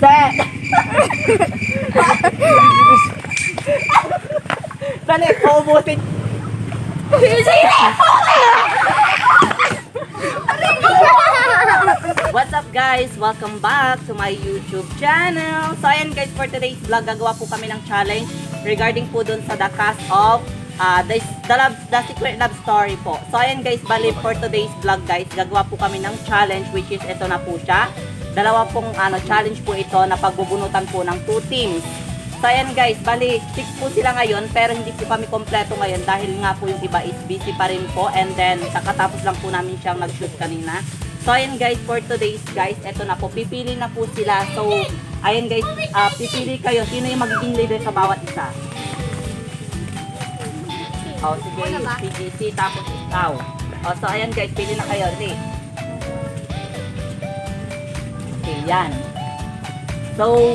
Set! Dali, paubusin. What's up guys? Welcome back to my YouTube channel. So ayan guys, for today's vlog, gagawa po kami ng challenge regarding po dun sa the cast of the Secret Love Story po. So ayan guys, bali for today's vlog guys, gagawa po kami ng challenge which is ito na po siya. Dalawa pong challenge po ito na pagbubunutan po ng 2 teams. So ayan guys, bali 6 po sila ngayon pero hindi po kami kompleto ngayon dahil nga po yung iba is busy pa rin po, and then kakatapos lang po namin siyang nag-shoot kanina. So ayan guys, for today's guys, eto na po, pipili na po sila. So ayan guys, pipili kayo sino yung magiging leader sa bawat isa. Sige, PGC tapos ikaw. So ayan guys, pili na kayo. Okay, yan. So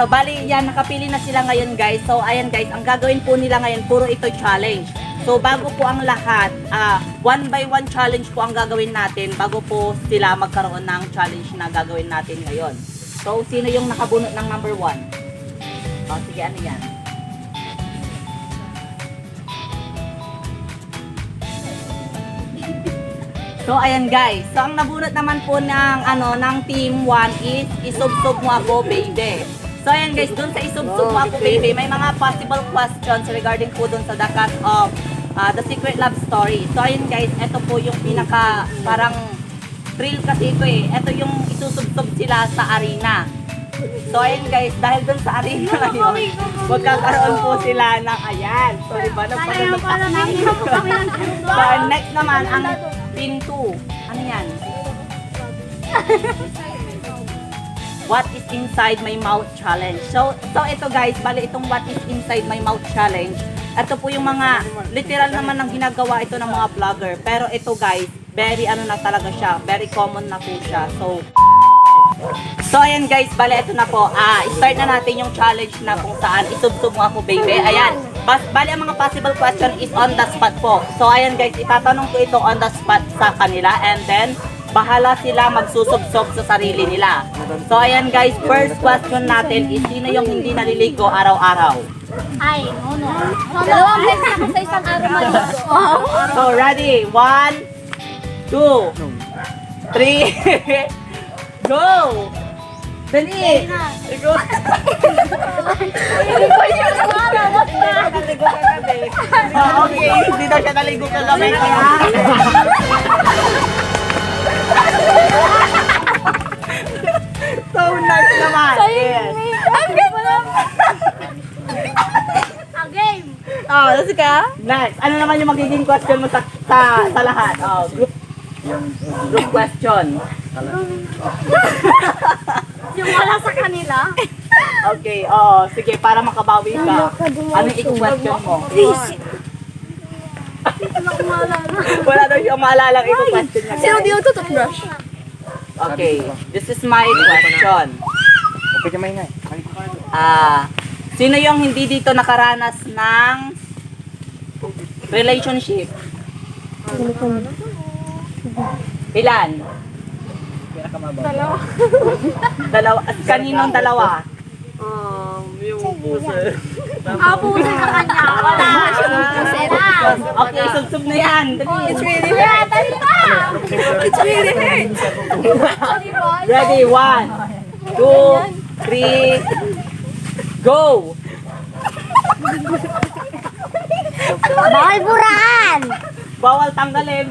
bali yan, nakapili na sila ngayon guys. So ayan guys, ang gagawin po nila ngayon, puro ito challenge. So bago po ang lahat, 1 by 1 challenge po ang gagawin natin bago po sila magkaroon ng challenge na gagawin natin ngayon. So sino yung nakabunot ng number 1? Sige, ano yan? So ayan guys, so ang nabunot naman po ng team 1 is isubsob mo ako baby. So ayan guys, dun sa isubsob mo ako baby, may mga possible questions regarding po dun sa the cast of the Secret Love Story. So ayan guys, ito po yung pinaka parang thrill kasi ito eh. Ito yung isusubsob sila sa arena. So ayan guys, dahil dun sa arena na yun, magkakaroon po sila ng ayan. So diba, so next naman, ang team 2. Ano yan? What is inside my mouth challenge. So ito guys, bali itong what is inside my mouth challenge. Ito po yung mga literal naman ng ginagawa ito ng mga vlogger. Pero ito guys, very na talaga siya. Very common na po siya. So ayan guys, bali ito na po. Start na natin yung challenge na kung saan isubsob mo ako baby. Ayan. Bali ang mga possible question is on the spot po. So ayan guys, itatanong ko ito on the spot sa kanila, and then bahala sila magsusubsob sa sarili nila. So ayan guys, first question natin is sino yung hindi naliligo araw-araw? Ay, no. Dalawang beses ako sa isang araw maligo. So ready? 1, 2, 3, go! Dali! Go! Okay, hindi daw siya naligo ka lamay kaya. So nice naman. Game. Let's go. Next, ano naman yung magiging question mo sa lahat? Group question. Yung wala sa kanila. Okay, sige, para makabawi ka. Ano yung question mo? Wala daw siyang maalala ang question niya. Sino di yung toothbrush? Okay, this is my question. Okay, kamay nga. Sino yung hindi dito nakaranas ng relationship? Ilan? Dalawa. At kaninong dalawa? Yung puso. Puso sa kanya. Wala. Okay, subsub na yan. Dali. It's really hurt. It's really hurt. Ready? 1, 2, 3, go! Bawal burahan. Bawal tanggalin.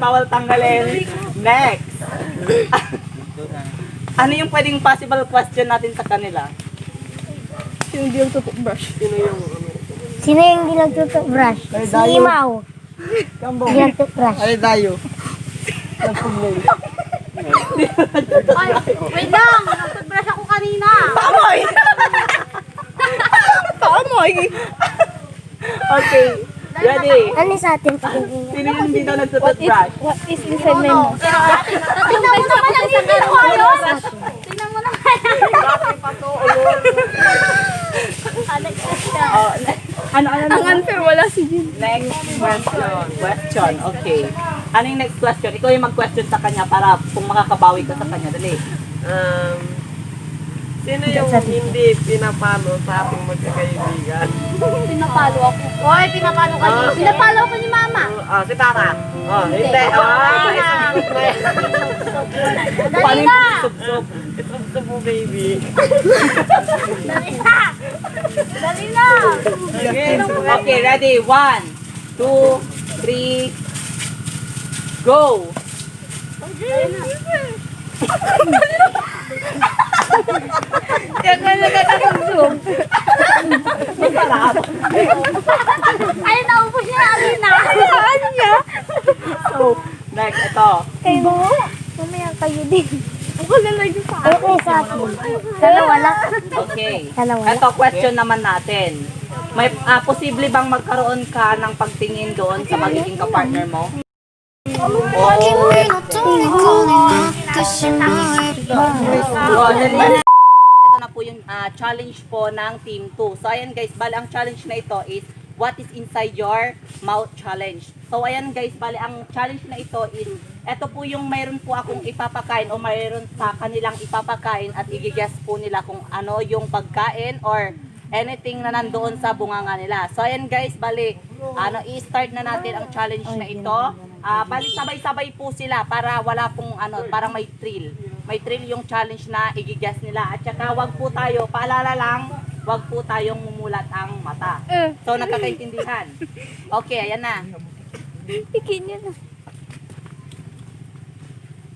Next. Ano yung pwedeng possible question natin sa kanila? Sino di yung toothbrush? Sino yung di nagtututbrush? Si Imaw. Di nagtutbrush. Ay, dayo. Ay, wait lang. Nag-toothbrush ako kanina. Pamoy! Okay. Ready? Ano sa atin? Sino yung hindi daw nagtututbrush? What is inside my mouth? Tingnan mo naman ang ngipin ko ayos. Tingnan mo naman. Ano? Ang unfair, wala si Jin. Next question. Okay. Ano yung next question? Ikaw yung mag-question sa kanya para kung makakabawi ka sa kanya. Dali. Sino yung hindi pinapalo sa ating magkakaibigan? Pinapalo ako. Hoy, pinapalo ka Ah. Pinapalo ako ni Mama. Si Tata. Hindi. Isubsob na yan. Dali na! Isubsob. Isubsob mo, baby. Dali na! Dali na! Okay, ready? 1, 2, 3, go! Yan ka nagkakasubsob. Ay, naubos niya na rin na. Ano niya? So, next, ito. Kayo mo? Mamaya kayo din. Ako lalay ko sa Okay, sa atin. Dalawa lang. Okay. Dalawa. Ito, question naman natin. May posible bang magkaroon ka ng pagtingin doon sa magiging kapartner mo? Oo. Ito na po yung challenge po ng Team 2. So, ayan guys, bali ang challenge na ito is what is inside your mouth challenge. So, ayan guys, bali ang challenge na ito is ito po yung mayroon po akong ipapakain o mayroon sa kanilang ipapakain at i-guess po nila kung ano yung pagkain or anything na nandoon sa bunganga nila. So, ayan guys, bali, i-start na natin ang challenge na ito. Bali, sabay-sabay po sila para wala pong, parang may thrill. May thrill yung challenge na i-guess nila. At saka, wag po tayo, paalala lang, wag po tayong mumulat ang mata. So, nagkakaintindihan. Okay, ayan na. Pikin niya na.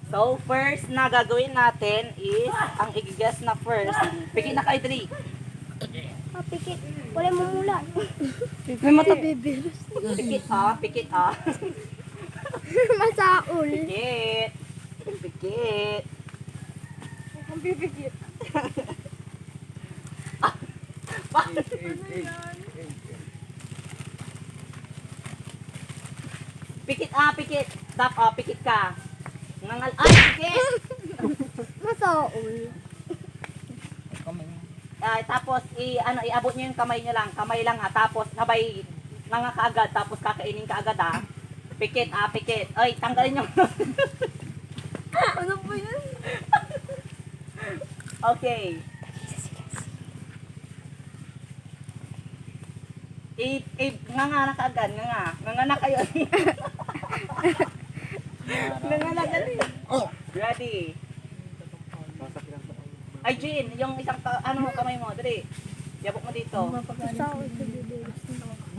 So, first na gagawin natin is, ang i-guess na first, pigit na kayo, Dri. Pikit. Wala mo mula. May mata bibirus. Pikit, ah. Masaul. Pikit. Pikit. Ang bibigit. Pikit, pikit. Stop, pikit ka. Nangal, pikit. Masaul. Tapos, iabot nyo yung kamay nyo lang. Kamay lang, tapos, sabay, nga kaagad, tapos kakainin ka agad, Pikit, pikit. Oy, tanggalin nyo. Ano po yun? Okay. Nga na kaagad, nga na kayo. Nga na dali. Ready. Ay, Jean, yung isang, kamay mo, dali. Yabok mo dito.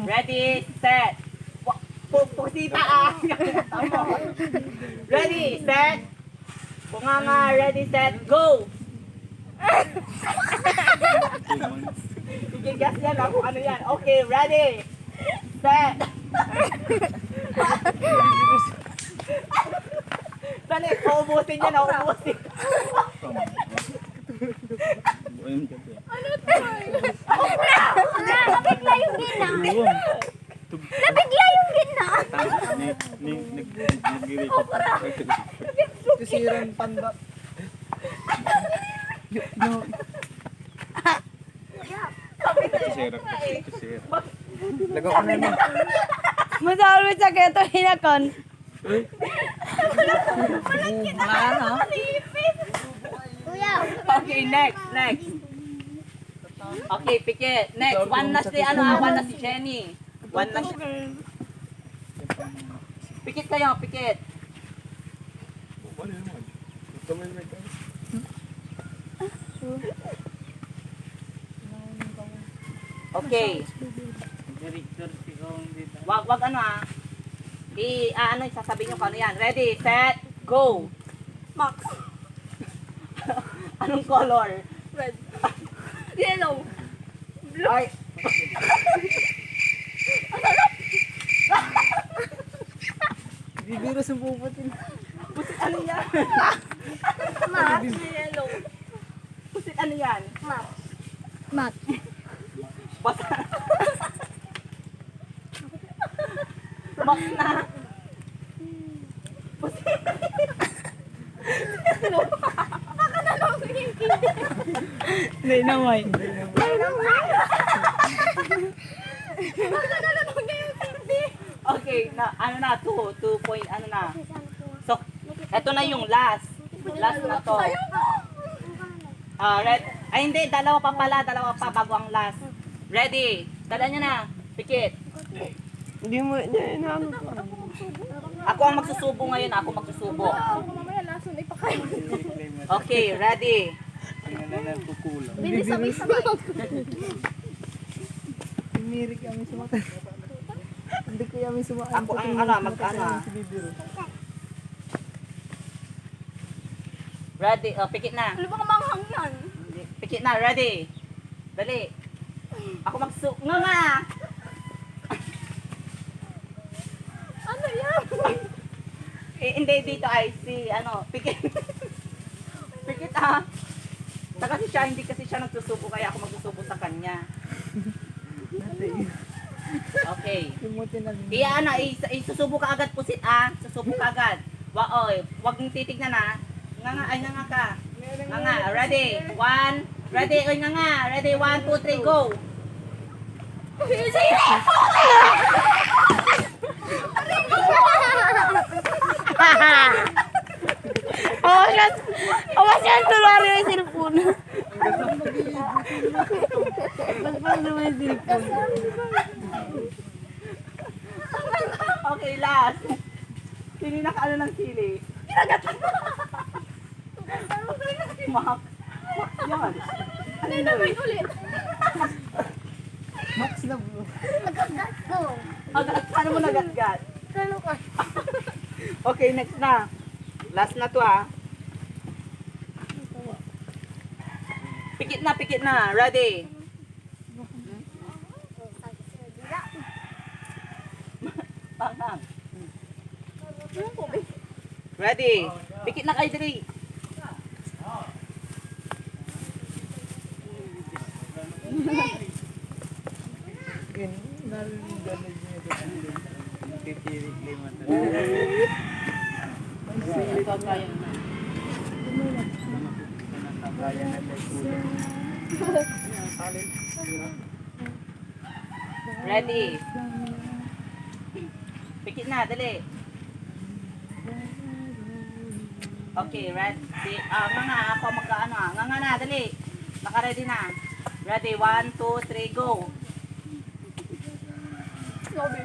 Ready, set. Pusita, Ready, set. Bunganga, ready, set, go. Igigas yan kung ano yan. Okay, ready, set. Dali, uubusin yan, uubusin. Nabigla yung gina. Nabigla yung gina. Sisirang tanda. Lagaw ko na yun. Masaul mo sa keto hinakon. Kuya. Okay, next. Okay, pikit. Next, one na si Jenny. One na siya. Pikit kayo, pikit. Okay. Wag sasabihin nyo kung ano yan. Ready, set, go. Max. Anong color? Red. Yellow. Ay. Bibiro sa puputin. Pusit ano yan? Max. Yellow. Pusit ano yan? Max. Max. Basta. Box na. Pusit. Baka nalong yung kindi. Hindi naman. Baka nalong yung kindi. Okay, ano na, 2 point, ano na. So, eto na yung last. Last na to. Ay, hindi, dalawa pa bago ang last. Ready? Tala nyo na. Pikit. Hindi mo niya inaano pa. Ako ang magsusubo ngayon, Okay, ready? Bilis sabay-sabay. Miri kami sumakay. Hindi ko kami sumakay. Ako ang mag-ano. Ready? Pikit na. Ano bang manghang yan? Pikit na, ready? Dali. Ako nga! Ano yan? Hindi, dito ay pikit. Pikit kasi siya, hindi kasi siya nagsusubo, kaya ako magsusubo sa kanya. Okay. Isusubo ka agad pusit Susubo ka agad. Wag mong titignan Nga ka. Nga, ready? Ready, nga. Ready, 1, 2, 3, go! Awas yan, tulari yung cellphone. Okay, last. Sino nakaano ng sili? Kinagat mo! Max. Yan. Ano yung namin ulit? Max na bro. Paano mo nagatgat? Kalo ka. Okay, next na. Last na to Pikit na. Ready? Pangang. Ready? Pikit na kayo diri. Ready? Pikit na, dali. Okay, ready? Nga, ako magkaano Nga na, dali. Naka-ready na. Ready, 1, 2, 3, go. Sabi.